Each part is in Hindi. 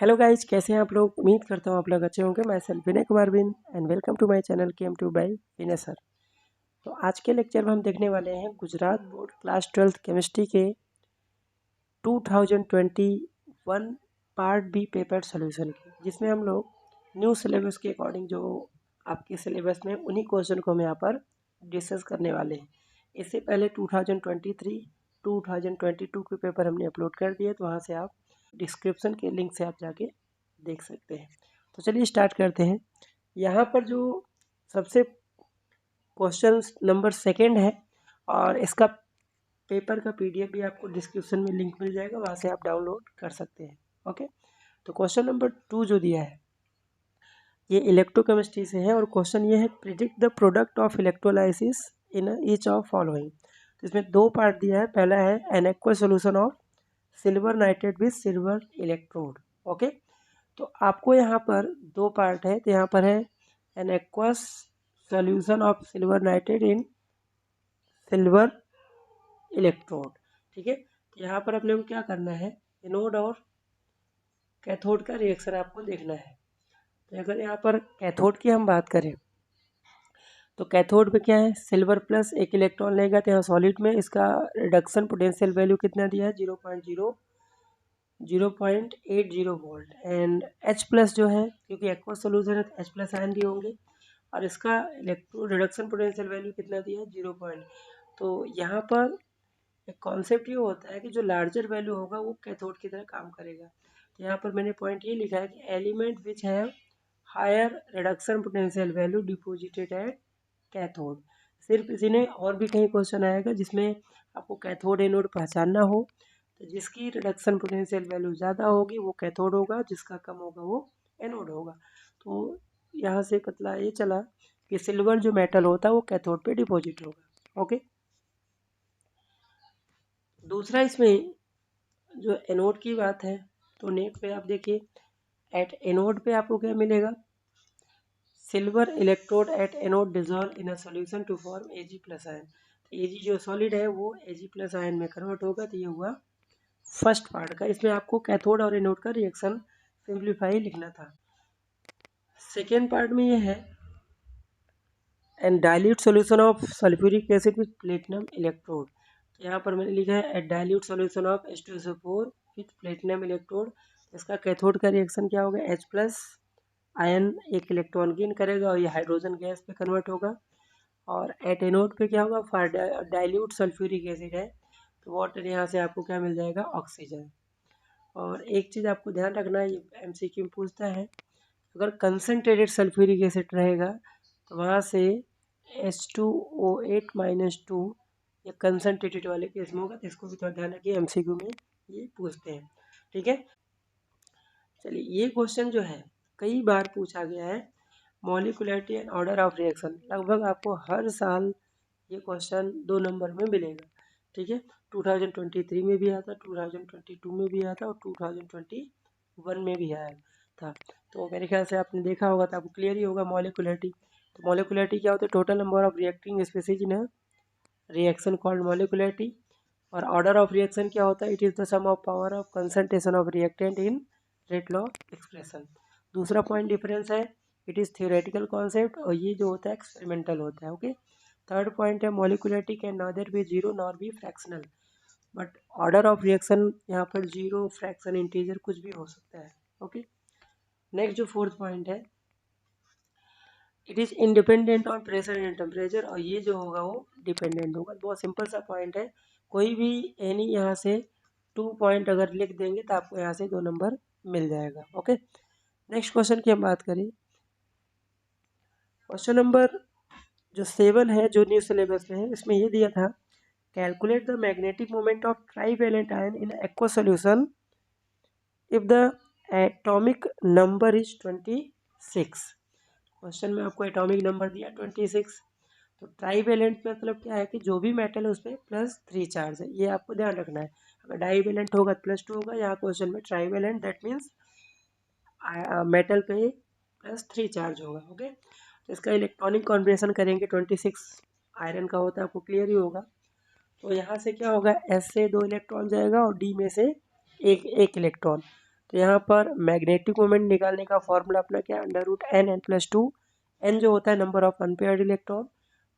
हेलो गाइज, कैसे हैं आप लोग। उम्मीद करता हूँ आप लोग अच्छे होंगे। मैं सेल्फ विनय कुमार बिन and welcome to my channel KM2 by Vinay sir. तो आज के लेक्चर में हम देखने वाले हैं Gujarat board class 12th chemistry के 2021 पार्ट बी पेपर सोल्यूशन की, जिसमें हम लोग न्यू सिलेबस के अकॉर्डिंग जो आपके सिलेबस में उन्हीं क्वेश्चन को हम यहाँ पर डिस्कस करने वाले हैं। इससे पहले 2023 2022 के पेपर हमने अपलोड कर दिए, तो वहाँ से आप डिस्क्रिप्शन के लिंक से आप जाके देख सकते हैं। तो चलिए स्टार्ट करते हैं। यहाँ पर जो सबसे क्वेश्चन नंबर सेकंड है, और इसका पेपर का PDF भी आपको डिस्क्रिप्शन में लिंक मिल जाएगा, वहाँ से आप डाउनलोड कर सकते हैं। ओके, तो क्वेश्चन नंबर 2 जो दिया है ये इलेक्ट्रोकेमिस्ट्री से है, और क्वेश्चन ये है predict the product of electrolysis in each of following. तो इसमें दो पार्ट दिया है। पहला है N aqua solution of silver nitrate with silver electrode. Okay, तो आपको यहाँ पर दो पार्ट है। तो यहाँ पर है N aqua solution of silver nitrate in silver electrode. ठीक है, तो यहाँ पर अपने को क्या करना है, एनोड और कैथोड का रिएक्शन आपको देखना है। तो अगर यहाँ पर कैथोड की हम बात करें तो कैथोड पे क्या है, सिल्वर प्लस एक इलेक्ट्रॉन लेगा, तो यहाँ सॉलिड में इसका रिडक्शन पोटेंशियल वैल्यू कितना दिया है, 0.80 वोल्ट। एंड H प्लस जो है, क्योंकि एक्वा सोल्यूशन है तो H प्लस आयन भी होंगे, और इसका इलेक्ट्रो रिडक्शन पोटेंशियल वैल्यू कितना दिया है, 0. तो यहाँ पर एक कॉन्सेप्ट ये होता है कि जो लार्जर वैल्यू होगा वो कैथोड की तरह काम करेगा। तो यहाँ पर मैंने पॉइंट ये लिखा है कि element which have higher reduction potential value deposited at cathode. सिर्फ इसी ने, और भी कहीं क्वेश्चन आएगा जिसमें आपको कैथोड एनोड पहचानना हो, तो जिसकी रिडक्शन पोटेंशियल वैल्यू ज़्यादा होगी वो कैथोड होगा, जिसका कम होगा वो एनोड होगा। तो यहाँ से पता ये चला कि सिल्वर जो मेटल होता है वो कैथोड पे डिपॉजिट होगा। ओके, दूसरा इसमें जो एनोड की बात है, तो नेट पे आप देखिए, एट एनोड पे आपको क्या मिलेगा, silver electrode at anode dissolve in a solution to form Ag plus ion. Ag जो सॉलिड है वो Ag प्लस आयन में कन्वर्ट होगा। तो ये हुआ फर्स्ट पार्ट का। इसमें आपको कैथोड और एनोड का रिएक्शन सिंप्लीफाई लिखना था। सेकेंड पार्ट में ये है and dilute solution of sulphuric acid with platinum electrode. यहाँ पर मैंने लिखा है at dilute solution of H2SO4 with platinum electrode. इसका कैथोड का रिएक्शन क्या होगा, H प्लस आयन एक इलेक्ट्रॉन गेन करेगा और ये हाइड्रोजन गैस पे कन्वर्ट होगा। और एट एनोड पे क्या होगा, फॉर डाइल्यूट सल्फ्यूरिक एसिड है तो वाटर यहाँ से आपको क्या मिल जाएगा, ऑक्सीजन। और एक चीज़ आपको ध्यान रखना है, ये MCQ में पूछता है, अगर कंसनट्रेटेड सल्फ्यूरिक एसिड रहेगा तो वहाँ से H2O8-2 या कंसनट्रेटेड वाले केस में होगा, तो इसको भी थोड़ा ध्यान रखिए, MCQ में ये पूछते हैं। ठीक है, चलिए ये क्वेश्चन जो है कई बार पूछा गया है, molecularity and order of reaction. लगभग आपको हर साल ये क्वेश्चन 2 नंबर में मिलेगा। ठीक है, 2023 में भी आया था, 2022 में भी आया था, और 2021 में भी आया था। तो मेरे ख्याल से आपने देखा होगा तो आपको क्लियर ही होगा मॉलिक्यूलरिटी। तो मॉलिक्यूलरिटी क्या होता है, total number of reacting species in reaction called molecularity. और ऑर्डर ऑफ रिएक्शन क्या होता है, it is the sum of power of concentration of reactant in rate law expression. दूसरा पॉइंट डिफरेंस है, इट इज़ थियोरेटिकल कॉन्सेप्ट, और ये जो होता है एक्सपेरिमेंटल होता है। ओके, थर्ड पॉइंट है molecularity can neither be zero nor be fractional, but order of reaction यहाँ पर जीरो, फ्रैक्शन, इंटीजर कुछ भी हो सकता है। ओके, नेक्स्ट जो फोर्थ पॉइंट है, it is independent on pressure and temperature, और ये जो होगा वो डिपेंडेंट होगा। बहुत सिंपल सा पॉइंट है, कोई भी एनी यहाँ से 2 पॉइंट अगर लिख देंगे तो आपको यहाँ से 2 नंबर मिल जाएगा। ओके, नेक्स्ट क्वेश्चन की हम बात करें, क्वेश्चन नंबर जो 7 है जो न्यू सिलेबस में है, इसमें ये दिया था calculate the magnetic moment of trivalent ion in aqua solution if the atomic number is 26। Question में आपको एटॉमिक नंबर दिया 26। तो ट्राईवैलेंट मतलब क्या है कि जो भी मेटल है उस पर +3 चार्ज है, ये आपको ध्यान रखना है। अगर डाईवैलेंट होगा तो +2 होगा, यहाँ क्वेश्चन में ट्राईवैलेंट, दैट मीन्स मेटल पे +3 चार्ज होगा। ओके, तो इसका इलेक्ट्रॉनिक कॉन्बिनेशन करेंगे 26 आयरन का होता है, आपको क्लियर ही होगा। तो यहाँ से क्या होगा, S से 2 इलेक्ट्रॉन जाएगा और D में से एक इलेक्ट्रॉन। तो यहाँ पर मैग्नेटिक मोमेंट निकालने का फॉर्मूला अपना क्या है, √n+2। n जो होता है नंबर ऑफ अनपेयर्ड इलेक्ट्रॉन,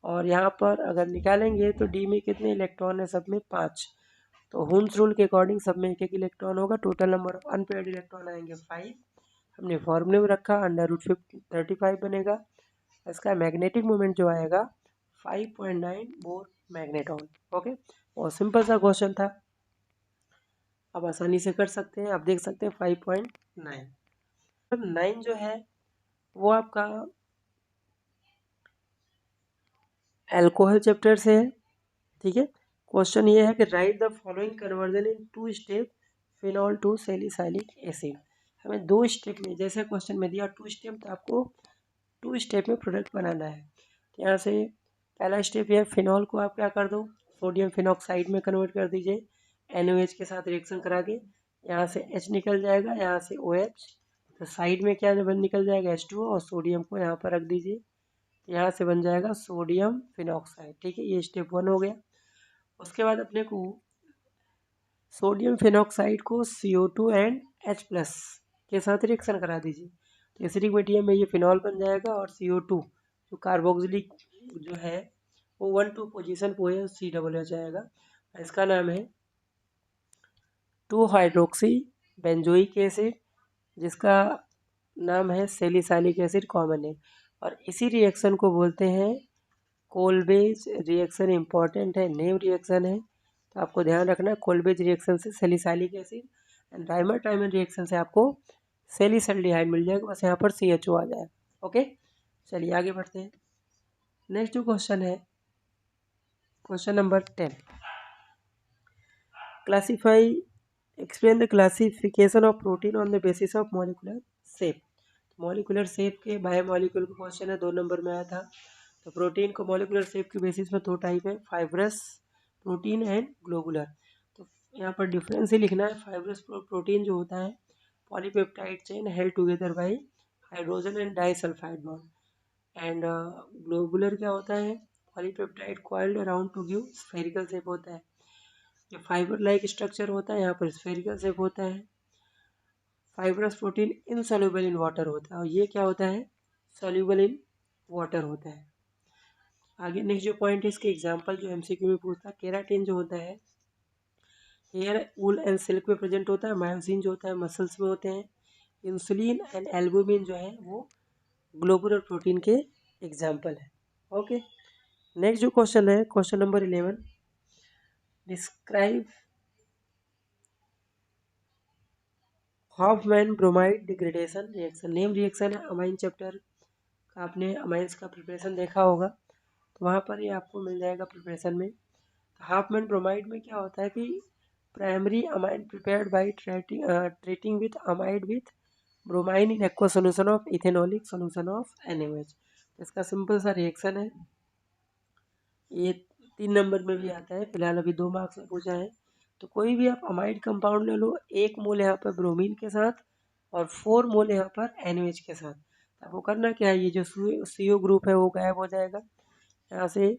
और यहाँ पर अगर निकालेंगे तो डी में कितने इलेक्ट्रॉन है, सब में 5। तो हुम्स रूल के अकॉर्डिंग सब में एक एक इलेक्ट्रॉन होगा, total number of unpaired electron आएंगे 5। हमने फॉर्मूले में रखा, √35 बनेगा। इसका मैग्नेटिक मोमेंट जो आएगा 5.9 बोर मैग्नेटॉन। ओके, और सिंपल सा क्वेश्चन था, आप आसानी से कर सकते हैं। आप देख सकते हैं 5.9 9 जो है वो आपका अल्कोहल चैप्टर से है। ठीक है, क्वेश्चन ये है कि write the following conversion in 2 step phenol to salicylic acid. हमें 2 स्टेप में, जैसे क्वेश्चन में दिया 2 स्टेप, तो आपको 2 स्टेप में प्रोडक्ट बनाना है। तो यहाँ से पहला स्टेप ये है, फिनॉल को आप क्या कर दो, सोडियम फिनॉक्साइड में कन्वर्ट कर दीजिए NaOH के साथ रिएक्शन करा के। यहाँ से H निकल जाएगा, यहाँ से OH, तो साइड में क्या निकल जाएगा H2O, और सोडियम को यहाँ पर रख दीजिए, यहाँ से बन जाएगा सोडियम फिनॉक्साइड। ठीक है, ये स्टेप 1 हो गया। उसके बाद अपने को सोडियम फिनॉक्साइड को CO2 एंड H+ के साथ रिएक्शन करा दीजिए, तो एसिडिक मीडियम में ये फिनॉल बन जाएगा, और CO2 जो कार्बोक्सिलिक जो है वो 1-2 पोजीशन पे है, COOH आएगा। इसका नाम है 2 हाइड्रोक्सी बेंजोइक एसिड, जिसका नाम है सैलिसाइलिक एसिड कॉमन है, और इसी रिएक्शन को बोलते हैं कोलबेज रिएक्शन। इंपॉर्टेंट है, नेम रिएक्शन है, तो आपको ध्यान रखना, कोलबेज रिएक्शन से salicylic acid, and dimer टाइमन reaction से आपको सैलिसल्डिहाइड मिल जाएगा, बस यहाँ पर CHO आ जाएगा। ओके, चलिए आगे बढ़ते हैं। नेक्स्ट जो क्वेश्चन है, question number 10, classify explain the classification of protein on the basis of molecular shape. Molecular shape के बायोमॉलिक्यूल का क्वेश्चन है, 2 नंबर में आया था। तो प्रोटीन को मॉलिकुलर शेप के बेसिस में 2 टाइप है, फाइब्रस प्रोटीन एंड ग्लोबुलर। तो यहाँ पर डिफरेंस ही लिखना है। फाइब्रस प्रोटीन जो होता है polypeptide chain held together by hydrogen and disulphide bond, and globular क्या होता है, polypeptide coiled around two give spherical shape होता है। जो फाइबर लाइक स्ट्रक्चर होता है, यहाँ पर स्फेरिकल शेप होता है। Fibrous protein insoluble in water होता है, और ये क्या होता है, सॉल्युबल इन वाटर होता है। आगे नेक्स्ट जो पॉइंट है, इसके एग्जांपल जो MCQ में पूछता है, केराटिन जो होता है हेयर, वूल एंड सिल्क में प्रेजेंट होता है। मायोसिन जो होता है मसल्स में होते हैं। इंसुलिन एंड एल्बुमिन जो है वो ग्लोबुलर प्रोटीन के एग्जाम्पल है। ओके, नेक्स्ट जो क्वेश्चन है, question number 11, describe Hoffmann bromide degradation reaction. Name reaction है, अमाइन चैप्टर का आपने अमाइंस का प्रिपरेशन देखा होगा, तो वहाँ पर ये आपको मिल जाएगा प्रिपरेशन में। हाफमैन ब्रोमाइड में क्या होता है कि primary amine prepared by treating with amide with bromine in aqua solution of ethanolic solution of NaOH। इसका सिंपल सा रिएक्शन है, ये 3 नंबर में भी आता है, फिलहाल अभी 2 मार्क्स में पूछा है। तो कोई भी आप अमाइड कंपाउंड ले लो, 1 मोल यहाँ पर ब्रोमीन के साथ और 4 मोल यहाँ पर NaOH के साथ। आपको करना क्या है, ये जो CO ग्रुप है वो गायब हो जाएगा, यहाँ से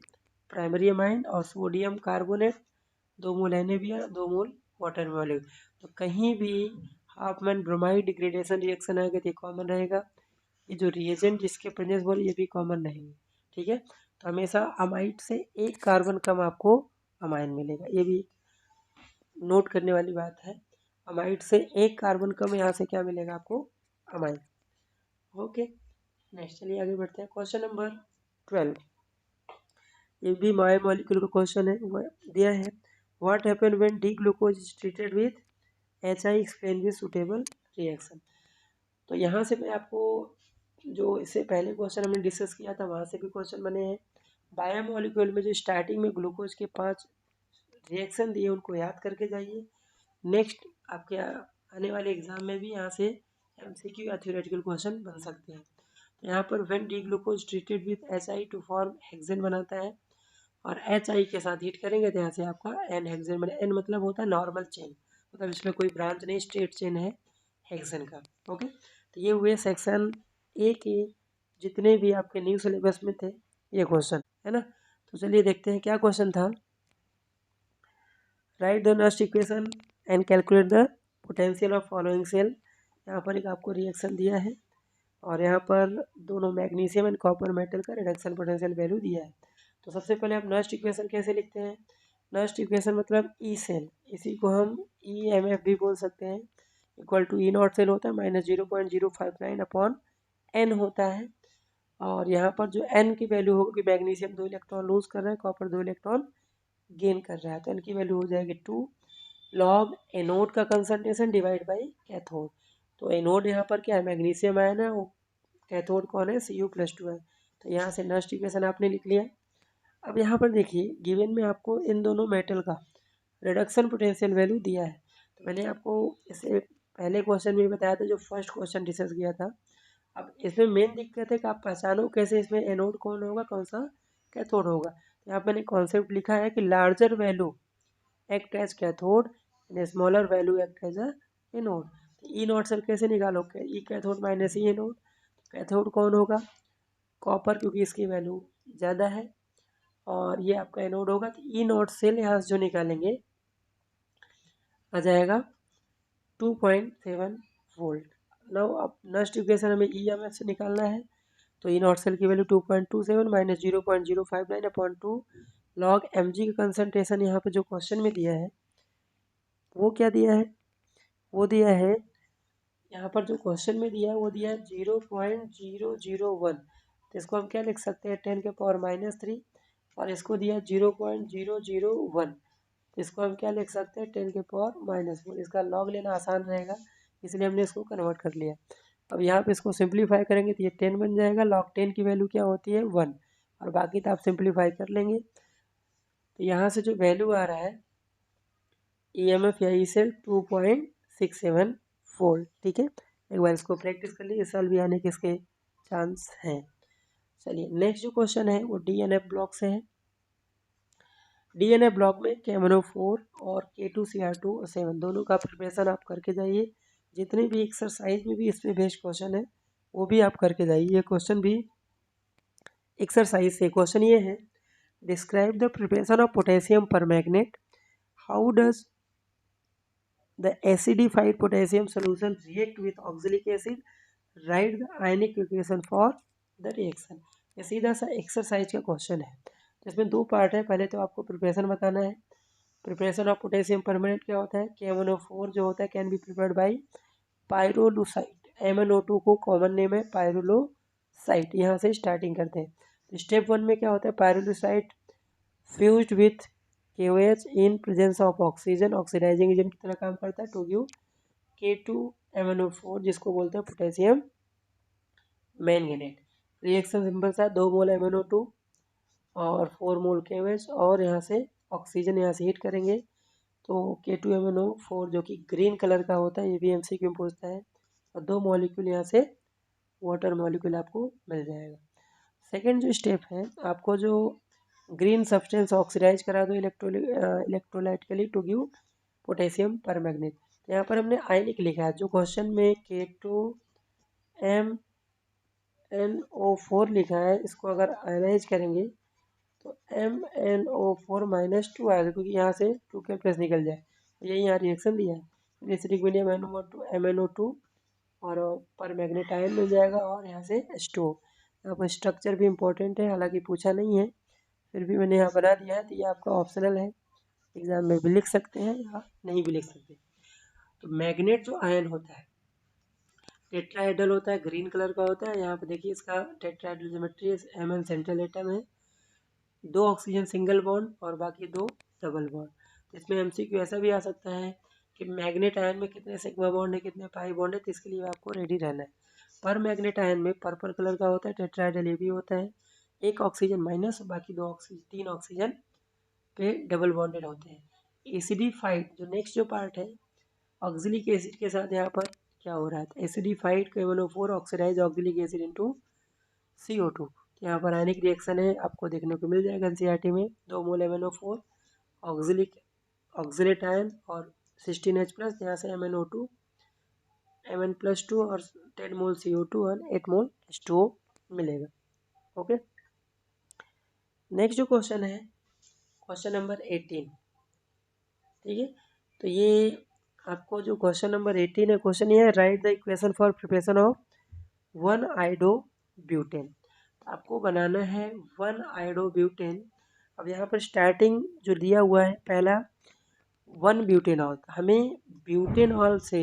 प्राइमरी अमाइन और सोडियम कार्बोनेट 2 मोल NaBr 2 मोल वाटर मॉलिक्यूल। तो कहीं भी हाफमैन ब्रोमाइड डिग्रेडेशन रिएक्शन आएगा तो कॉमन रहेगा, ये जो रिएजेंट जिसके प्रेजेंस बोले ये भी कॉमन नहीं है। ठीक है, तो हमेशा अमाइड से 1 कार्बन कम आपको अमाइन मिलेगा, ये भी नोट करने वाली बात है। अमाइड से 1 कार्बन कम, यहाँ से क्या मिलेगा आपको, अमाइन। ओके, नेक्स्ट चलिए आगे बढ़ते हैं। क्वेश्चन नंबर 12, ये भी बायोमॉलिक्यूल का क्वेश्चन है, दिया है, what happen when D glucose is treated with HI explain with suitable reaction. तो यहाँ से मैं आपको, जो इससे पहले क्वेश्चन हमने डिस्कस किया था वहाँ से भी क्वेश्चन बने हैं। बायोमॉलिक्यूल में जो स्टार्टिंग में ग्लूकोज के 5 रिएक्शन दिए उनको याद करके जाइए। नेक्स्ट आपके आने वाले एग्जाम में भी यहाँ से MCQ या थ्योरेटिकल क्वेश्चन बन सकते हैं। तो यहाँ पर when D glucose treated with HI to form hexane बनाता है, और HI के साथ हीट करेंगे तो यहाँ से आपका N हेक्सेन बने। N मतलब होता है नॉर्मल चेन, मतलब इसमें कोई ब्रांच नहीं, स्ट्रेट चेन है हेक्सेन का। ओके, तो ये हुए सेक्शन A के जितने भी आपके न्यू सिलेबस में थे ये क्वेश्चन, है ना। तो चलिए देखते हैं क्या क्वेश्चन था। Write the next equation and calculate the potential of following cell. यहाँ पर एक आपको रिएक्शन दिया है और यहाँ पर दोनों मैग्नीशियम एंड कॉपर मेटल का रिडक्शन पोटेंशियल वैल्यू दिया है। तो सबसे पहले आप नस्ट इक्वेशन कैसे लिखते हैं? नस्ट इक्वेशन मतलब ई सेल, इसी को हम ई एम एफ भी बोल सकते हैं, equal to E naught cell होता है -0.059 अपॉन एन होता है। और यहाँ पर जो एन की वैल्यू होगी, मैग्नीशियम 2 इलेक्ट्रॉन लूज कर रहा है, कॉपर 2 इलेक्ट्रॉन गेन कर रहा है, तो एन की वैल्यू हो जाएगी 2 लॉग एनोड का कंसंट्रेशन डिवाइड बाई कैथोड। तो एनोड यहाँ पर क्या है, मैग्नीशियम आयन है, वो कैथोड कौन है, Cu+2 है। तो यहाँ से नस्ट इक्वेशन आपने लिख लिया। अब यहाँ पर देखिए गिवन में आपको इन दोनों मेटल का रिडक्शन पोटेंशियल वैल्यू दिया है। तो मैंने आपको इससे पहले क्वेश्चन में बताया था, जो फर्स्ट क्वेश्चन डिस्कस किया था। अब इसमें मेन दिक्कत है कि आप पहचानो कैसे इसमें एनोड कौन होगा, कौन सा कैथोड होगा। तो यहाँ मैंने कॉन्सेप्ट लिखा है कि larger value act as cathode and smaller value act as anode. E naught cell कैसे निकालोगे, E cathode minus E anode. Cathode कौन होगा, कॉपर, क्योंकि इसकी वैल्यू ज़्यादा है, और ये आपका एनोड होगा। तो ई नॉट सेल यहाँ से जो निकालेंगे आ जाएगा 2.7 वोल्ट। नाउ अब नस्ट इक्वेशन हमें ई एम एफ से निकालना है। तो ई नॉट सेल की value 2.27 minus 0.059 upon 2 log M G का कंसनट्रेशन यहाँ पे जो क्वेश्चन में दिया है वो क्या दिया है, वो दिया है यहाँ पर जो क्वेश्चन में दिया है वो दिया है 0.001। तो इसको हम क्या लिख सकते हैं, 10 के पावर -3, और इसको दिया 0.001, तो इसको हम क्या लिख सकते हैं, 10 के पावर -4। इसका लॉग लेना आसान रहेगा, इसलिए हमने इसको कन्वर्ट कर लिया। अब यहाँ पे इसको सिंप्लीफाई करेंगे तो ये 10 बन जाएगा, लॉग 10 की वैल्यू क्या होती है 1, और बाकी तो आप सिंप्लीफाई कर लेंगे। तो यहाँ से जो वैल्यू आ रहा है ई एम एफ या ई सेल 2.67 वोल्ट। ठीक है, एक बार इसको प्रैक्टिस कर लीजिए, इस साल भी आने के इसके चांस हैं। चलिए नेक्स्ट जो क्वेश्चन है वो डी एन एफ ब्लॉक से है। डी एन एफ ब्लॉक में KMnO4 और K2Cr2O7 दोनों का प्रिपरेशन आप करके जाइए। जितने भी एक्सरसाइज में भी इसमें बेस्ड क्वेश्चन है वो भी आप करके जाइए। ये क्वेश्चन भी एक्सरसाइज से क्वेश्चन ये है, describe the preparation of potassium परमैग्नेट, how does the acidified potassium solution react with oxalic acid, write the ionic equation for the reaction। ये सीधा सा एक्सरसाइज का क्वेश्चन है। तो इसमें दो पार्ट है, पहले तो आपको प्रिपरेशन बताना है। प्रिपरेशन ऑफ पोटेशियम परमैंगनेट क्या होता है, KMnO4 जो होता है can be prepared by pyrolusite, MnO2 को कॉमन नेम है पायरोलोसाइट। यहाँ से स्टार्टिंग करते हैं। तो स्टेप 1 में क्या होता है, pyrolusite fused with KOH in presence of oxygen, oxidising agent की तरह काम करता है टू गिव K2MnO4 जिसको बोलते हैं पोटेशियम मैंगनेट। रिएक्शन सिंपल सा, 2 मोल MnO2 और 4 मोल KOH, और यहाँ से ऑक्सीजन यहाँ से हीट करेंगे तो K2MnO4 जो कि ग्रीन कलर का होता है, ये भी MCQ में पूछता है, और 2 मॉलिक्यूल यहाँ से वाटर मॉलिक्यूल आपको मिल जाएगा। सेकेंड जो स्टेप है, आपको जो ग्रीन सब्सटेंस ऑक्सीडाइज करा दो इलेक्ट्रोलाइट के लिए टू गिव पोटेशियम परमैंगनेट। तो यहाँ पर हमने आयनिक लिखा है, जो क्वेश्चन में K2MnO4 लिखा है, इसको अगर आयनाइज करेंगे तो MnO4 -2 आएगा, क्योंकि यहाँ से 2 के प्लस निकल जाए। तो यही यहाँ रिएक्शन दिया है, एसिडिक मीडियम MnO2 और परमैंगनेट आयन मिल जाएगा, और यहाँ से H2O। यहाँ पर स्ट्रक्चर भी इम्पोर्टेंट है, हालांकि पूछा नहीं है, फिर भी मैंने यहाँ बना दिया है। तो ये आपका ऑप्शनल है, एग्जाम में भी लिख सकते हैं या नहीं भी लिख सकते। तो मैग्नेट जो आयन होता है टेट्राहेड्रल होता है, ग्रीन कलर का होता है। यहाँ पे देखिए इसका tetrahedral geometry, Mn central atom है, 2 ऑक्सीजन सिंगल बॉन्ड और बाकी 2 डबल बॉन्ड। तो इसमें MCQ ऐसा भी आ सकता है कि मैग्नेट आयन में कितने सिग्मा बॉन्ड है, कितने पाई बॉन्ड है, तो इसके लिए आपको रेडी रहना है। पर मैग्नेट आयन में पर्पल कलर का होता है, टेट्राहेड्रल ये भी होता है, 1 ऑक्सीजन माइनस और बाकी 3 ऑक्सीजन पे डबल बॉन्डेड होते हैं। एसिडिफाइड जो नेक्स्ट जो पार्ट है, ऑक्सिलिक एसिड के साथ यहाँ पर क्या हो रहा है, acidified KMnO4 oxidise oxalic acid into CO2। यहाँ पर आयनिक रिएक्शन है, आपको देखने को मिल जाएगा NCERT में। 2 मोल MnO4 ऑक्सिलेट आयन और 16H+, यहाँ से MnO2 Mn+2 और 10 मोल CO2 और 8 मोल H2O मिलेगा। ओके, नेक्स्ट जो क्वेश्चन है क्वेश्चन नंबर 18। ठीक है, तो ये आपको जो क्वेश्चन नंबर 18 है, क्वेश्चन ये है write the equation for preparation of one iodobutane. आपको बनाना है 1-आइडोब्यूटेन। अब यहाँ पर स्टार्टिंग जो दिया हुआ है पहला 1-ब्यूटेनॉल, हमें ब्यूटेनॉल से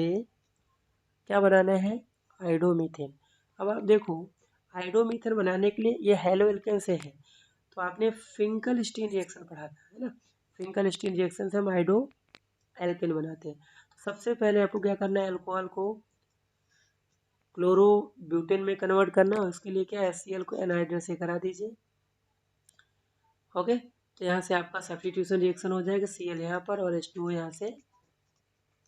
क्या बनाना है, आइडोमीथेन। अब आप देखो आइडोमीथेन बनाने के लिए ये हेलो एल्केन से है, तो आपने फिंकल-स्टीन रिएक्शन पढ़ा था, है ना। फिंकल-स्टीन रिएक्शन से हम आइडो एल्केन बनाते हैं। सबसे पहले आपको क्या करना है, अल्कोहल को क्लोरोब्यूटेन में कन्वर्ट करना है। उसके लिए क्या है, HCl को एनहाइड्रेट से करा दीजिए। ओके, तो यहाँ से आपका सब्स्टिट्यूशन रिएक्शन हो जाएगा, Cl यहाँ पर और H2O यहाँ से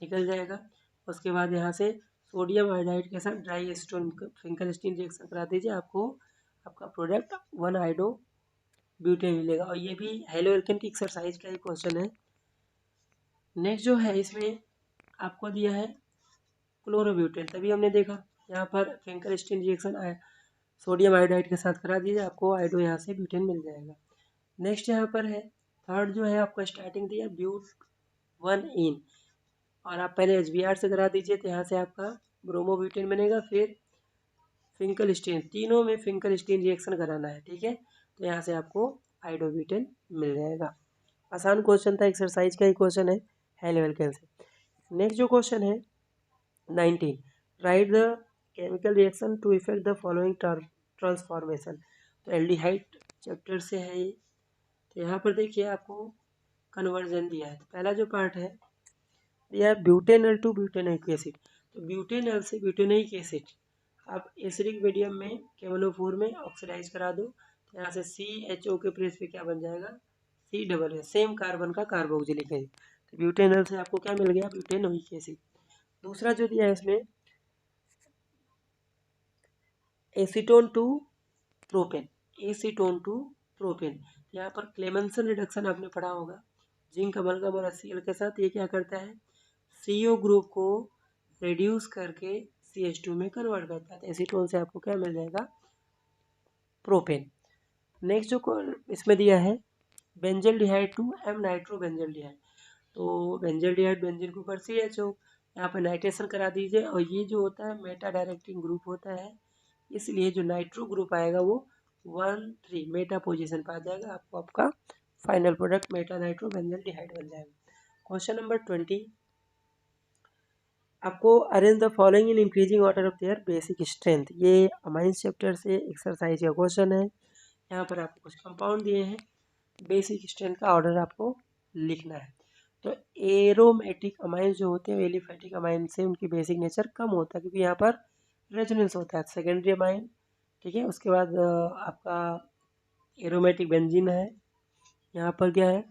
निकल जाएगा। उसके बाद यहाँ से सोडियम आयोडाइड के साथ ड्राई एसीटोन फिंकल-स्टीन रिएक्शन करा दीजिए, आपको आपका प्रोडक्ट 1-आइडोब्यूटेन मिलेगा। और ये भी हेलो एल्केन की एक्सरसाइज का ही क्वेश्चन है। नेक्स्ट जो है इसमें आपको दिया है क्लोरोब्यूटेन, तभी हमने देखा यहाँ पर फिंकल-स्टीन रिएक्शन आया, सोडियम आयोडाइड के साथ करा दीजिए, आपको आइडो यहाँ से ब्यूटेन मिल जाएगा। नेक्स्ट यहाँ पर है थर्ड जो है आपको स्टार्टिंग दिया ब्यूट 1 इन, और आप पहले HBr से करा दीजिए, तो यहाँ से आपका ब्रोमोब्यूटेन बनेगा। फिर फिंकल-स्टीन, तीनों में फिंकल-स्टीन रिएक्शन कराना है, ठीक है, तो यहाँ से आपको आइडोब्यूटेन मिल जाएगा। आसान क्वेश्चन था, एक्सरसाइज का ही क्वेश्चन है हाई लेवल के से। नेक्स्ट जो क्वेश्चन है 19, write the chemical reaction to effect the following transformation. तो एल्डिहाइड चैप्टर से है ये। तो यहाँ पर देखिए आपको कन्वर्जन दिया है। तो पहला जो पार्ट है दिया है ब्यूटेनॉल टू ब्यूटेनोइक एसिड। तो ब्यूटेनॉल से ब्यूटेनोइक एसिड आप एसिडिक मीडियम में KMnO4 में ऑक्सीडाइज करा दो, तो यहाँ से CHO के प्रेस पे क्या बन जाएगा, C+H, सेम कार्बन का कार्बोक्सिलिक एसिड। तो ब्यूटेनॉल से आपको क्या मिल गया, ब्यूटेनोइक एसिड। दूसरा जो दिया है इसमें acetone to propane, acetone to propane. यहाँ पर क्लेमेंसन रिडक्शन आपने पढ़ा होगा, जिंक अमलगम और HCl के साथ ये क्या करता है, CO ग्रुप को रिड्यूस करके CH2 में कन्वर्ट करता है। एसीटोन से आपको क्या मिल जाएगा, प्रोपेन। नेक्स्ट जो इसमें दिया है बेंजल्डिहाइड टू M नाइट्रोबेंजल्डिहाइड। तो बेंजल्डिहाइड बेंजीन के ऊपर CHO, यहाँ पर नाइट्रेशन करा दीजिए, और ये जो होता है मेटा डायरेक्टिंग ग्रुप होता है, इसलिए जो नाइट्रो ग्रुप आएगा वो 1,3 मेटा पोजीशन पर आ जाएगा, आपको आपका final product Meta nitro benzaldehyde बन जाएगा। क्वेश्चन नंबर 20, आपको arrange the following in increasing order of their basic strength. ये अमाइंस चैप्टर से एक्सरसाइज का क्वेश्चन है। यहाँ पर आपको कुछ कंपाउंड दिए हैं, बेसिक स्ट्रेंथ का ऑर्डर आपको लिखना है। तो एरोमेटिक अमाइंस जो होते हैं एलिफेटिक अमाइन से उनकी बेसिक नेचर कम होता है, क्योंकि यहाँ पर रेजोनेंस होता है। सेकेंडरी अमाइन, ठीक है, उसके बाद आपका एरोमेटिक बेंजीन है, यहाँ पर क्या है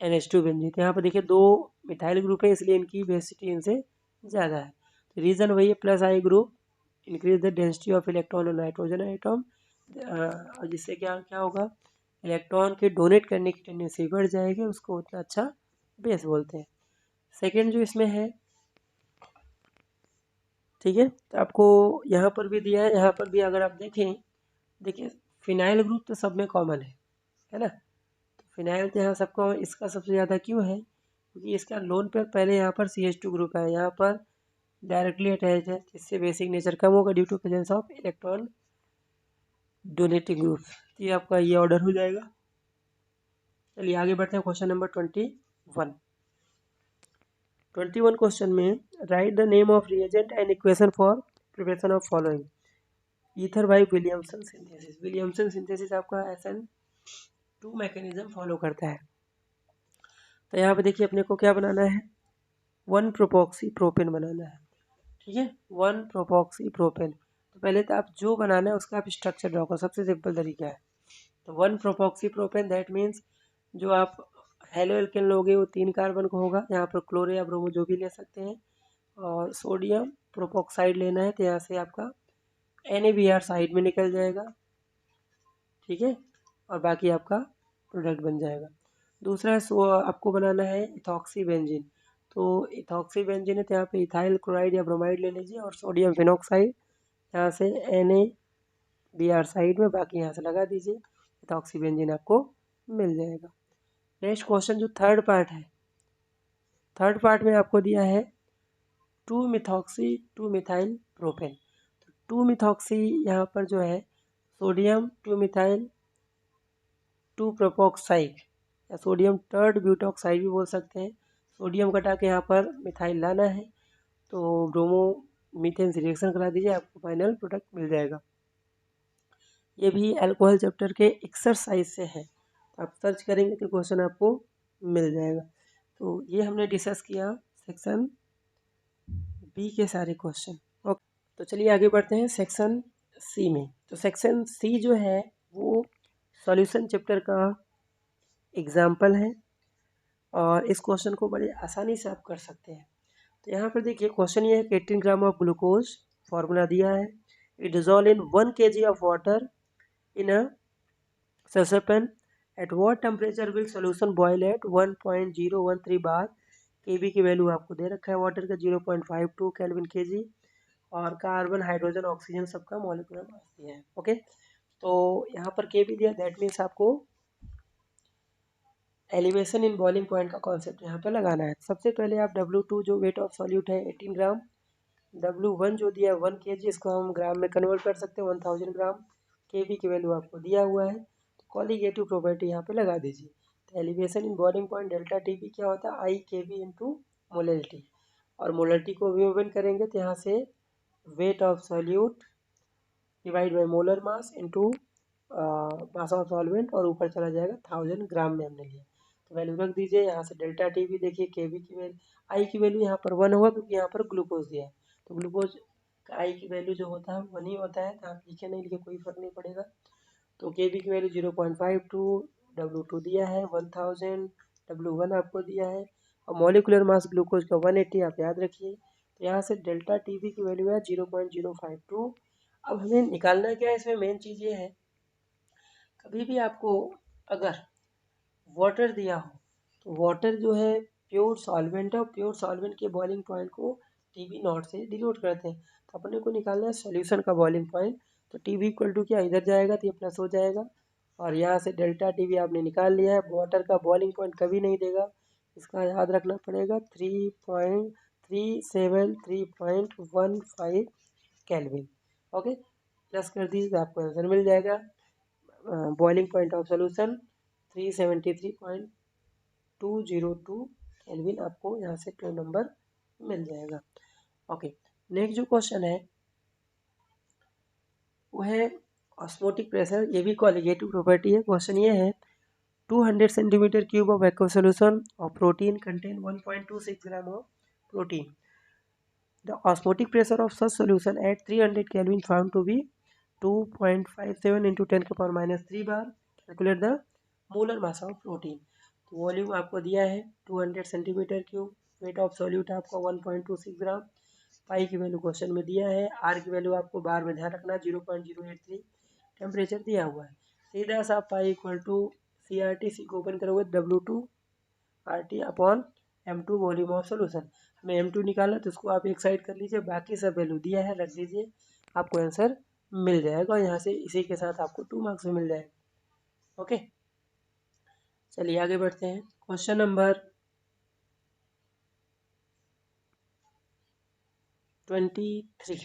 NH2 बेंजीन। तो यहाँ पर देखिए 2 मिथाइल ग्रुप है, इसलिए इनकी बेसिसिटी इनसे ज़्यादा है। तो रीज़न वही है, +I group increase the density of electron और नाइट्रोजन एटम, और जिससे क्या क्या होगा, इलेक्ट्रॉन के डोनेट करने की टेंडेंसी बढ़ जाएगी, उसको उतना अच्छा बेस बोलते हैं। सेकेंड जो इसमें है, ठीक है, तो आपको यहाँ पर भी दिया है, यहाँ पर भी अगर आप देखें, देखिए फिनाइल ग्रुप तो सब में कॉमन है ना। तो फिनाइल तो यहाँ सबको, इसका सबसे ज़्यादा क्यों है, क्योंकि इसका लोन पेयर पहले यहाँ पर CH2 ग्रुप है, यहाँ पर डायरेक्टली अटैच है, जिससे बेसिक नेचर कम होगा due to presence of electron donating group. तो ये आपका ये ऑर्डर हो जाएगा। चलिए आगे बढ़ते हैं, क्वेश्चन नंबर 21 क्वेश्चन में right the name of reagent and equation for preparation of following. Ether by Williamson synthesis. Williamson synthesis आपका SN2 मैकेनिज्म फॉलो करता है। तो यहाँ पे देखिए अपने को क्या बनाना है, 1-प्रोपॉक्सी प्रोपेन बनाना है, ठीक है, 1-प्रोपॉक्सी प्रोपेन। तो पहले तो आप जो बनाना है उसका आप स्ट्रक्चर ड्रॉ करो, सबसे सिंपल तरीका है। तो 1-प्रोपॉक्सी प्रोपेन दैट मीन्स जो आप हेलो एल्केन लोगे वो 3 कार्बन को होगा, यहाँ पर क्लोरो या ब्रोमो जो भी ले सकते हैं, और सोडियम प्रोपॉक्साइड लेना है, तो यहाँ से आपका NaBr साइड में निकल जाएगा, ठीक है, और बाकी आपका प्रोडक्ट बन जाएगा। दूसरा आपको बनाना है इथॉक्सी बेंजीन। तो इथॉक्सी बेंजीन है, तो यहाँ पे इथाइल क्लोराइड या ब्रोमाइड ले लीजिए, और सोडियम फिनॉक्साइड, यहाँ से NaBr साइड में, बाकी यहाँ से लगा दीजिए, इथॉक्सी बेंजीन आपको मिल जाएगा। नेक्स्ट क्वेश्चन जो थर्ड पार्ट है, थर्ड पार्ट में आपको दिया है 2 मिथॉक्सी 2 मिथाइल प्रोपेन। तो 2 मिथॉक्सी यहाँ पर जो है सोडियम 2 मिथाइल 2 प्रोपोक्साइड या सोडियम टर्ड ब्यूटॉक्साइड भी बोल सकते हैं। सोडियम घटा के यहाँ पर मिथाइल लाना है, तो ब्रोमो मीथेन से रिएक्शन करा दीजिए, आपको फाइनल प्रोडक्ट मिल जाएगा। ये भी अल्कोहल चैप्टर के एक्सरसाइज से है, आप सर्च करेंगे तो क्वेश्चन आपको मिल जाएगा। तो ये हमने डिस्कस किया सेक्शन बी के सारे क्वेश्चन। ओके, तो चलिए आगे बढ़ते हैं सेक्शन सी में। तो सेक्शन सी जो है वो सॉल्यूशन चैप्टर का एग्जाम्पल है और इस क्वेश्चन को बड़े आसानी से आप कर सकते हैं। तो यहाँ पर देखिए क्वेश्चन ये है कि 18 ग्राम ऑफ ग्लूकोज फार्मूला दिया है, it dissolve in 1 kg of water in a saucepan at what temperature will solution boil at 1.013 bar. Kb की वैल्यू आपको दे रखा है वाटर का 0.52 केल्विन kg और कार्बन हाइड्रोजन ऑक्सीजन सबका मॉलिक्यूलर मास दिया है। ओके, तो यहाँ पर Kb दिया, दैट मीन्स आपको एलिवेशन इन बॉइलिंग पॉइंट का कॉन्सेप्ट यहाँ पर लगाना है। सबसे पहले आप W2 जो वेट ऑफ सॉल्यूट है 18 ग्राम, W1 जो दिया है 1 kg, इसको हम ग्राम में कन्वर्ट कर सकते हैं 1000 ग्राम। Kb की वैल्यू आपको दिया हुआ है, तो कॉलिगेटिव प्रॉपर्टी यहाँ पे लगा दीजिए। तो elevation in boiling point delta Tb क्या होता है, आई Kb इंटू मोलरिटी, और मोलरिटी को विभाजन करेंगे तो यहाँ से wait of solute divide by molar mass into mass of solvent, और ऊपर चला जाएगा 1000 ग्राम में हमने लिया। तो वैल्यू रख दीजिए। यहाँ से डेल्टा Tb देखिए, Kb की वैल्यू, आई की वैल्यू यहाँ पर 1 होगा क्योंकि यहाँ पर ग्लूकोज दिया है, तो ग्लूकोज का आई की वैल्यू जो होता है 1 ही होता है, तो आप लिखे नहीं लिखे कोई फर्क नहीं पड़ेगा। तो Kb की वैल्यू 0.52, W2 दिया है 1000, W1 आपको दिया है, और मॉलिकुलर मास ग्लूकोज का 180 आप याद रखिए। तो यहाँ से डेल्टा Tb की वैल्यू है 0.052। अब हमें निकालना क्या है, इसमें मेन चीज़ ये है, कभी भी आपको अगर वाटर दिया हो तो वाटर जो है प्योर सॉल्वेंट है, और प्योर सॉल्वेंट के बॉइलिंग पॉइंट को Tb नॉट से डिनोट करते हैं। तो अपने को निकालना है सॉल्यूशन का बॉइलिंग पॉइंट। तो Tb इक्वल टू क्या, इधर जाएगा तो ये प्लस हो जाएगा, और यहाँ से डेल्टा Tb आपने निकाल लिया है। वाटर का बॉइलिंग पॉइंट कभी नहीं देगा, इसका याद रखना पड़ेगा 3.373.15 केल्विन। ओके, प्लस कर दीजिए आपको आंसर मिल जाएगा। Boiling point of solution 373.202 kelvin, आपको यहाँ से 2 नंबर मिल जाएगा। ओके, नेक्स्ट जो क्वेश्चन है वो है ऑस्मोटिक प्रेशर, ये भी कॉलिगेटिव प्रॉपर्टी है। क्वेश्चन ये है 200 centimetre cube of aqua solution of protein contain 1.26 gram of protein. The osmotic pressure of such solution at 300 kelvin found to be 2.57 into 10⁻³ bar. Calculate the molar mass of protein. तो वॉल्यूम आपको दिया है 200 centimetre cube, weight of solute आपका 1.26 ग्राम, पाई की वैल्यू क्वेश्चन में दिया है, आर की वैल्यू आपको बार में ध्यान रखना 0.083, टेम्परेचर दिया हुआ है। सीधा सा पाई इक्वल टू CRT, सी को ओपन करोगे W2 RT upon M2 volume of solution. हमें M2 निकालना तो उसको आप एक साइड कर लीजिए, बाकी सब वैल्यू दिया है रख दीजिए, आपको आंसर मिल जाएगा, और यहाँ से इसी के साथ आपको 2 मार्क्स में मिल जाएगा। ओके, चलिए आगे बढ़ते हैं। क्वेश्चन नंबर 23,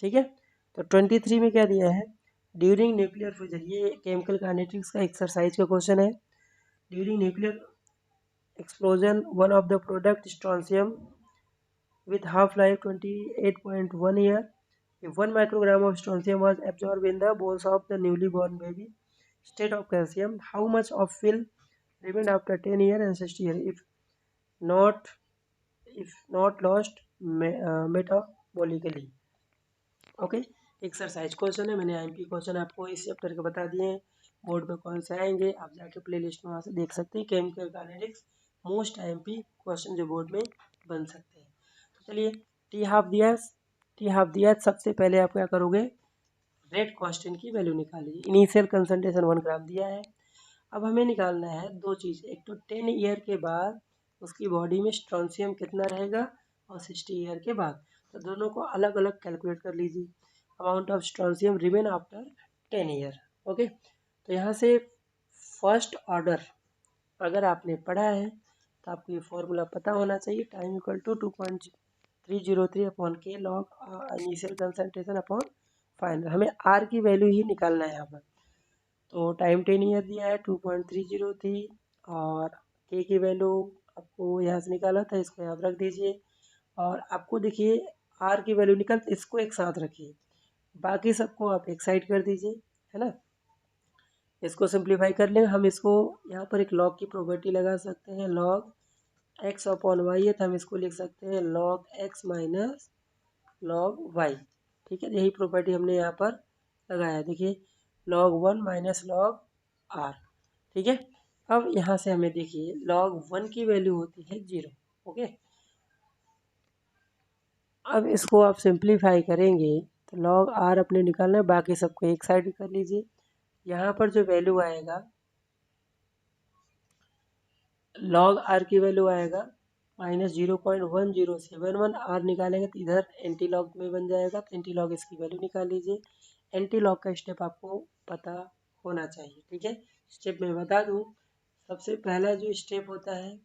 ठीक है। तो 23 में क्या दिया है, ड्यूरिंग न्यूक्लियर फ्यूजन, ये केमिकल काइनेटिक्स का एक्सरसाइज का क्वेश्चन है। During nuclear explosion, one of the product strontium with half-life 28.1 year. If 1 microgram of strontium was absorbed in the bones of the newly born baby state of calcium, how much of will remain after 10 year and 60 year not if not lost metabolically? Okay, exercise question है, मैंने IMP क्वेश्चन आपको इस चैप्टर के बता दिए हैं। बोर्ड में कौन से आएंगे आप जाके प्ले लिस्ट में वहाँ से देख सकते हैं। Chemical kinetics most IMP question जो बोर्ड में बन सकते हैं। तो चलिए, टी हाफ दिया, सबसे पहले आप क्या करोगे, रेड कॉन्स्टेंट की वैल्यू निकालिए। इनिशियल कंसंट्रेशन 1 ग्राम दिया है। अब हमें निकालना है दो चीज़, एक तो 10 ईयर के बाद उसकी बॉडी में स्ट्रॉन्सियम कितना रहेगा, और 60 ईयर के बाद, तो दोनों को अलग अलग कैलकुलेट कर लीजिए। Amount of strontium remain after 10 year. Okay, तो यहाँ से फर्स्ट ऑर्डर अगर आपने पढ़ा है तो आपको ये फॉर्मूला पता होना चाहिए, टाइम इक्वल टू 2.303 अपॉन के log initial concentration upon final. हमें आर की वैल्यू ही निकालना है यहाँ पर। तो टाइम 10 ईयर दिया है 2.303 और के की वैल्यू आपको यहाँ से निकाला था, इसको यहाँ रख दीजिए। और आपको देखिए आर की वैल्यू निकल, इसको एक साथ रखिए, बाकी सबको आप एक साइड कर दीजिए, है ना। इसको सिंप्लीफाई कर लेंगे हम। इसको यहाँ पर एक लॉग की प्रॉपर्टी लगा सकते हैं, लॉग एक्स अपॉन वाई है, तो हम इसको लिख सकते हैं log X minus log Y. ठीक है, यही प्रॉपर्टी हमने यहाँ पर लगाया। देखिए लॉग 1 माइनस लॉग आर। ठीक है, अब यहाँ से हमें देखिए लॉग 1 की वैल्यू होती है 0। ओके, अब इसको आप सिंप्लीफाई करेंगे तो लॉग आर अपने निकालना है, बाकी सबको एक साइड कर लीजिए। यहाँ पर जो वैल्यू आएगा लॉग आर की वैल्यू आएगा माइनस 0.1071। आर निकालेंगे तो इधर एंटी लॉग में बन जाएगा, तो एंटी लॉग इसकी वैल्यू निकाल लीजिए। एंटी लॉग का स्टेप आपको पता होना चाहिए। ठीक है, स्टेप मैं बता दूं। सबसे पहला जो स्टेप होता है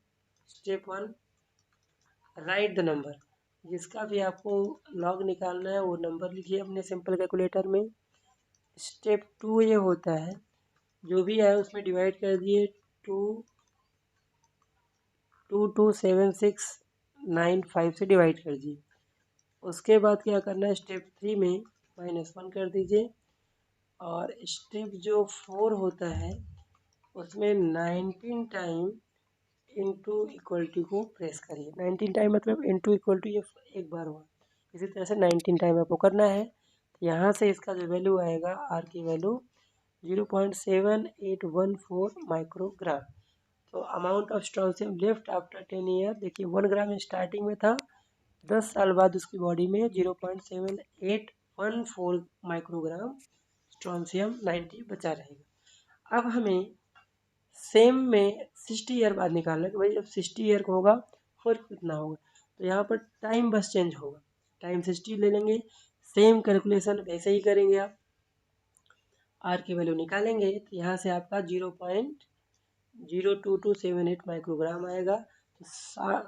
स्टेप 1, राइट द नंबर। जिसका भी आपको लॉग निकालना है वो नंबर लिखिए अपने सिंपल कैलकुलेटर में। स्टेप 2 ये होता है जो भी है उसमें डिवाइड कर दिए 2.7695 से डिवाइड कर दिए। उसके बाद क्या करना है, स्टेप 3 में -1 कर दीजिए। और स्टेप जो 4 होता है उसमें 19 टाइम इंटू इक्वल टू को प्रेस करिए। 19 टाइम मतलब इंटू इक्वल टू, ये एक बार हुआ, इसी तरह से 19 टाइम आपको करना है। तो यहाँ से इसका जो वैल्यू आएगा आर की वैल्यू 0.7814 माइक्रोग्राम। तो amount of strontium left after 10 year, देखिए 1 ग्राम स्टार्टिंग में था, 10 साल बाद उसकी बॉडी में 0.7814 माइक्रोग्राम स्ट्रॉन्शियम 90 बचा रहेगा। अब हमें सेम में 60 ईयर बाद निकालना है कि भाई जब 60 ईयर का होगा फर्क कितना होगा। तो यहाँ पर टाइम बस चेंज होगा, टाइम 60 ले लेंगे, सेम कैलकुलेशन वैसे ही करेंगे। आप आर की वैल्यू निकालेंगे तो यहाँ से आपका 0.02278 माइक्रोग्राम आएगा। तो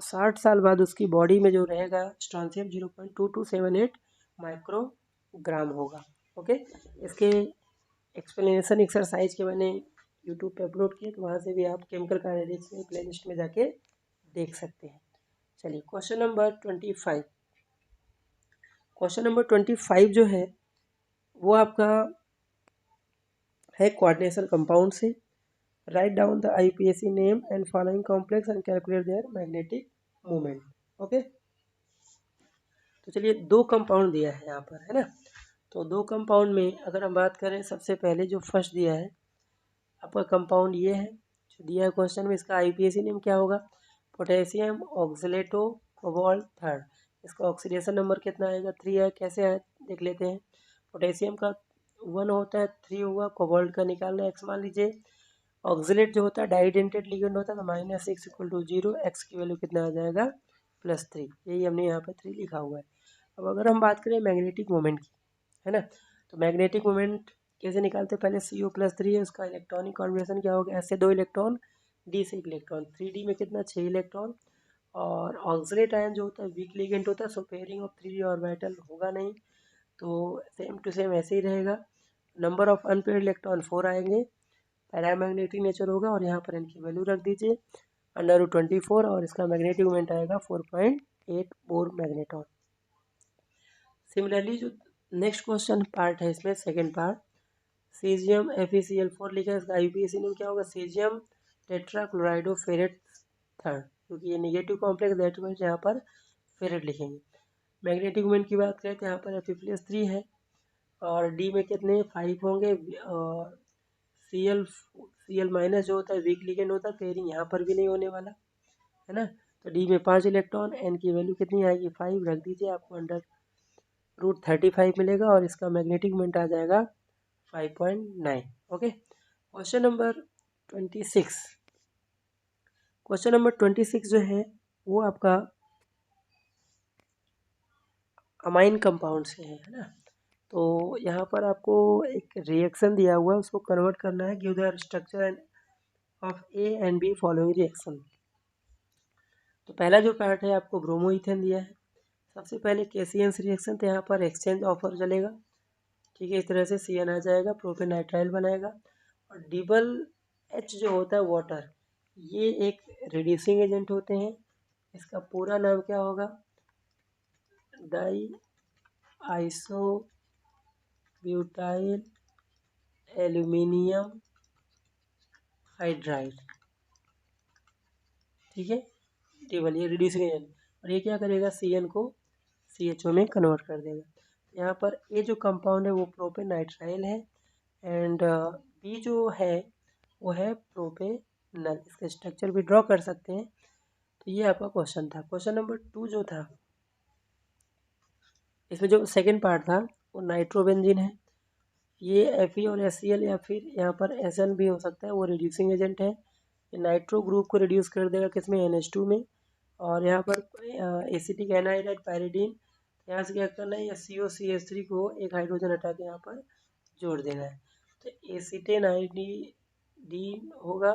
60 साल बाद उसकी बॉडी में जो रहेगा स्ट्रॉन्शियम 0.2278 माइक्रोग्राम होगा। ओके, इसके एक्सप्लेनेशन एक्सरसाइज के मैंने यूट्यूब पे अपलोड किए, तो वहाँ से भी आप केमिकल काइनेटिक्स में प्लेलिस्ट में जाके देख सकते हैं। चलिए क्वेश्चन नंबर 25। क्वेश्चन नंबर 25 जो है वो आपका है कोऑर्डिनेशन कंपाउंड से। Write down the IUPAC name and following complex and calculate their magnetic moment. Okay, तो चलिए दो कंपाउंड दिया है यहाँ पर, है ना। तो दो कंपाउंड में अगर हम बात करें, सबसे पहले जो फर्स्ट दिया है आपका कंपाउंड ये है जो दिया है क्वेश्चन में, इसका आईपीएसी नेम क्या होगा, पोटेशियम ऑक्सलेटो कोबाल्ट थर्ड। इसका ऑक्सीडेशन नंबर कितना आएगा, 3 है। कैसे है देख लेते हैं। पोटेशियम का 1 होता है, 3 हुआ। कोबाल्ट का निकालना है, एक्स मान लीजिए। ऑक्सलेट जो होता है डाइडेंटेड लिगेंड होता है, तो -6 = 0, एक्स की वैल्यू कितना आ जाएगा +3। यही हमने यहाँ पर 3 लिखा हुआ है। अब अगर हम बात करें मैग्नेटिक मोमेंट की, है ना, तो मैग्नेटिक मोमेंट कैसे निकालते हैं, पहले CO+3 है, उसका इलेक्ट्रॉनिक कॉन्बिनेशन क्या होगा, ऐसे 2 इलेक्ट्रॉन, डी से 1 इलेक्ट्रॉन, 3D में कितना 6 इलेक्ट्रॉन। और ऑक्सलेट आयन जो होता है वीक लिगेंड होता है, सो पेयरिंग ऑफ 3D ऑर्बिटल होगा नहीं, तो सेम टू सेम ऐसे ही रहेगा। नंबर ऑफ अनपेयर्ड इलेक्ट्रॉन 4 आएंगे, पैरामैग्नेटिक नेचर होगा, और यहाँ पर इनकी वैल्यू रख दीजिए √24, और इसका मैग्नेटिक मोमेंट आएगा 4.84 मैग्नेटॉन। सिमिलरली जो नेक्स्ट क्वेश्चन पार्ट है इसमें सेकेंड पार्ट, सीजियम FeCl4 लिखा है, इसका आईपीएसी नेम क्या होगा, सीजियम टेट्राक्लोराइडो फेरेट थर्ड, क्योंकि ये निगेटिव कॉम्प्लेक्स, दैट मीन्स यहाँ पर फेरेट लिखेंगे। मैग्नेटिक मोमेंट की बात करें तो यहाँ पर Fe+3 है, और डी में कितने 5 होंगे, और Cl- जो होता है वीक लिगेंड होता है, पेयरिंग यहाँ पर भी नहीं होने वाला, है ना। तो डी में 5 इलेक्ट्रॉन, एन की वैल्यू कितनी आएगी 5 रख दीजिए, आपको √35 मिलेगा, और इसका मैग्नेटिक मोमेंट आ जाएगा 5.9। Okay, question number 26। Question number 26 जो है वो आपका अमाइन कंपाउंड से है ना। तो यहाँ पर आपको एक रिएक्शन दिया हुआ है, उसको कन्वर्ट करना है, give the structure of A and B following reaction. तो पहला जो पार्ट है आपको ब्रोमोइथेन दिया है। सबसे पहले केसीएंस रिएक्शन, तो यहाँ पर एक्सचेंज ऑफर चलेगा, ठीक है। इस तरह से CN आ जाएगा, प्रोपेनाइट्राइल बनाएगा। और डबल H जो होता है वाटर, ये एक रिड्यूसिंग एजेंट होते हैं। इसका पूरा नाम क्या होगा? Di iso butyl aluminium hydride, ठीक है। टेबल ये रिड्यूसिंग एजेंट, और ये क्या करेगा? CN को CHO में कन्वर्ट कर देगा। यहाँ पर ए जो कंपाउंड है वो प्रोपेनाइट्राइल है, एंड बी जो है वो है प्रोपेनल। इसका स्ट्रक्चर भी ड्रॉ कर सकते हैं। तो ये आपका क्वेश्चन था। क्वेश्चन नंबर 2 जो था, इसमें जो सेकंड पार्ट था वो नाइट्रोबेंजीन है। ये Fe और HCl या फिर यहाँ पर SN भी हो सकता है, वो रिड्यूसिंग एजेंट है। ये नाइट्रो ग्रुप को रिड्यूस कर देगा किसमें? NH2 में। और यहाँ पर एसिटिक एनहाइड्राइड पायरिडीन, यहाँ से क्या करना है? या COCH3 को एक हाइड्रोजन हटा के यहाँ पर जोड़ देना है। तो एसिटेन आयोडीन होगा,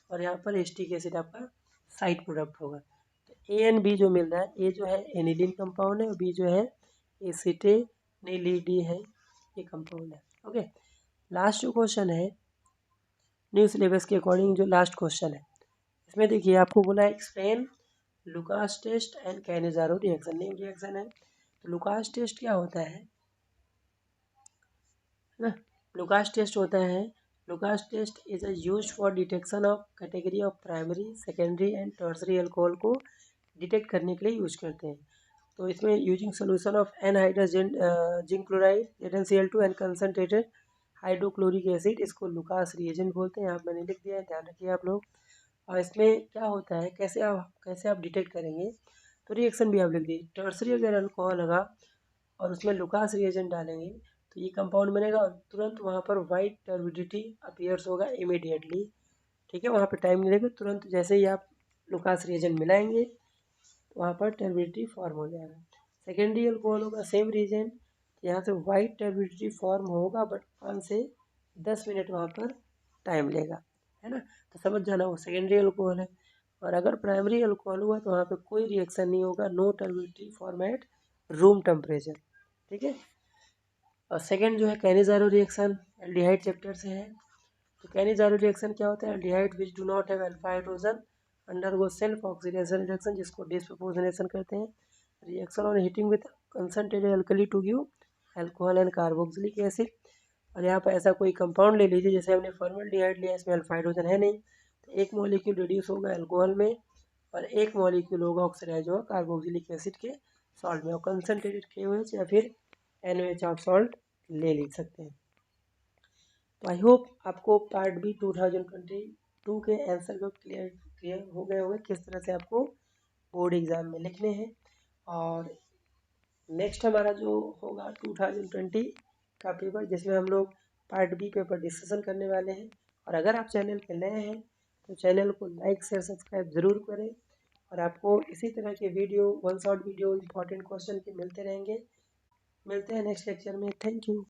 और यहाँ पर एस्टिक एसिड आपका साइड प्रोडक्ट होगा। तो ए एंड बी जो मिल रहा है, ए जो है एनिलीन कंपाउंड है और बी जो है एसिटेनिलीडी है, ये कंपाउंड है। ओके, लास्ट जो क्वेश्चन है न्यू सिलेबस के अकॉर्डिंग, जो लास्ट क्वेश्चन है, इसमें देखिए आपको बोला है explain Lucas test and Cannizzaro reaction. Name reaction है। तो लुकास टेस्ट क्या होता है ना? लुकास टेस्ट होता है, Lucas test is used for detection of category of primary, secondary and tertiary alcohol को डिटेक्ट करने के लिए यूज करते हैं। तो इसमें using solution of anhydrous zinc chloride ZnCl2 and concentrated hydrochloric acid, इसको लुकास रिएजेंट बोलते हैं। यहाँ मैंने लिख दिया है, ध्यान रखिए आप लोग। और इसमें क्या होता है, कैसे आप डिटेक्ट करेंगे? तो रिएक्शन भी आप लिख दीजिए। टर्सरी अगर अल्कोहल लगा और उसमें लुकास रिएजेंट डालेंगे तो ये कंपाउंड बनेगा, और तुरंत वहाँ पर वाइट टर्बिडिटी अपीयर्स होगा इमीडिएटली, ठीक है। वहाँ पर टाइम नहीं लगेगा, तुरंत जैसे ही आप लुकास रिएजेंट मिलाएंगे तो वहाँ पर टर्बिडिटी फॉर्म हो जाएगा। सेकेंडरी अल्कोहल होगा, सेम रीजन, यहाँ से वाइट टर्बिडिटी फॉर्म होगा, बट 5 से 10 मिनट वहाँ पर टाइम लेगा, है ना। तो समझ जाना वो सेकेंडरी अल्कोहल है। और अगर प्राइमरी अल्कोहल हुआ तो वहाँ पे कोई रिएक्शन नहीं होगा, no turbidity form at room temperature, ठीक है। और सेकेंड जो है कैनिजारो रिएक्शन, एल्डिहाइड चैप्टर से है। तो कैनिजारो रिएक्शन क्या होता है? Aldehyde which do not have alpha hydrogen undergo self oxidation reaction, जिसको डिस्प्रपोर्शनेशन कहते हैं। Reaction on heating with concentrated alkali to give alcohol and carboxylic acid. और यहाँ पर ऐसा कोई कंपाउंड ले लीजिए, जैसे हमने फॉर्मल्डिहाइड लिया, इसमें अल्फा हाइड्रोजन है नहीं, तो एक मॉलिक्यूल रिड्यूस होगा अल्कोहल में और एक मॉलिक्यूल होगा ऑक्सीडाइज होगा कार्बोक्सिलिक एसिड के सॉल्ट में, और कंसनट्रेटेड KOH या फिर NOH आप सॉल्ट ले सकते हैं। तो आई होप आपको पार्ट बी 2022 के आंसर को क्लियर हो गए होंगे, किस तरह से आपको बोर्ड एग्जाम में लिखने हैं। और नेक्स्ट हमारा जो होगा 2020 का पेपर, जिसमें हम लोग पार्ट बी पेपर डिस्कशन करने वाले हैं। और अगर आप चैनल पे नए हैं तो चैनल को लाइक शेयर सब्सक्राइब ज़रूर करें, और आपको इसी तरह के video, one shot video, important question के मिलते रहेंगे। मिलते हैं नेक्स्ट लेक्चर में। Thank you.